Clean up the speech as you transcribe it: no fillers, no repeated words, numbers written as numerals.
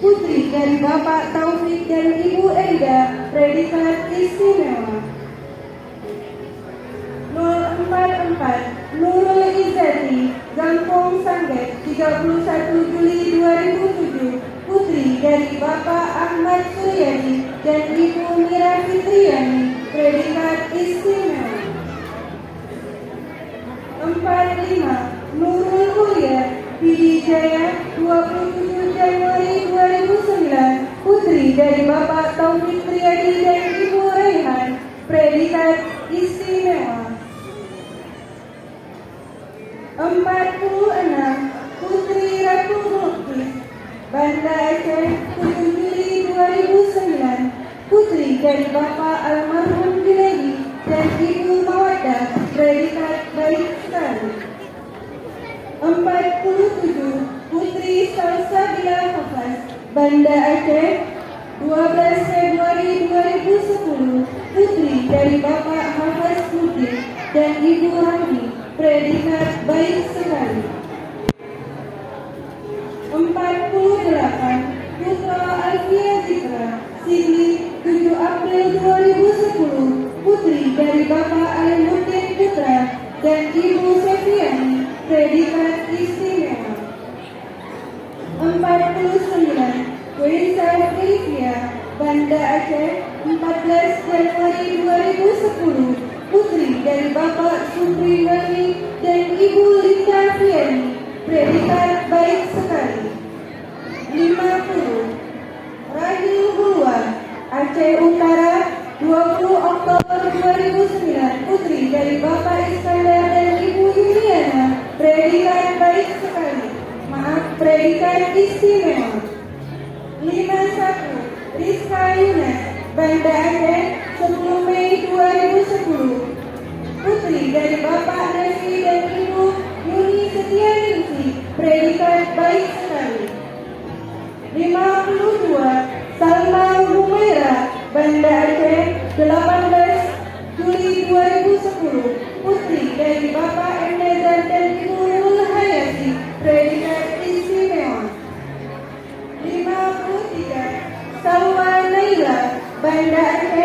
putri dari Bapak Taufik dan Ibu Enda, predikat istimewa. 044 Nurul Izzati, Gampong Sangget, 31 Juli 2007, putri dari Bapak Ahmad Suryadi dan Ibu Mira Fitriani, predikat istimewa. 45 Nurul Hulia, Pidijaya, 27 Januari 2009, putri dari Bapak Taufik Triadi dan Ibu Raihan, predikat istimewa. 46 Putri Ratu Mulkis, Banda Aceh, 7 Juli 2009, putri dari Bapak almarhum Junaidi dan Ibu Mawaddah, predikat baik sekali. 47 Putri Salsabila Hafaz, Banda Aceh, 12 Februari 2010, putri dari Bapak Hafaz Mudin dan Ibu Hamdi, predikat baik sekali. 48 Putra Alfia Zikra, Sigli, 7 April 2010, putri dari Bapak Alimuddin Putra dan Ibu Sefiani, predikat istimewa. 49 Wisa Olivia, Banda Aceh, 14 Januari 2010, putri dari Bapak Supri Wali dan Ibu Linda Fiani, predikat baik sekali. 50 Rahil Hulwan, Aceh Utara, 20 Oktober 2009, putri dari Bapak Iskandar dan Ibu Yuliana, predikat baik sekali. Maaf, predikat istimewa. 51 Rizka Yunas, Banda Aceh, 10 Mei 2010, putri dari Bapak Nasi dan Ibu Yuni Setianingsih, predikat baik sekali. 52 Salma Humaira, Banda Aceh, 18 Juli 2010, putri dari Bapak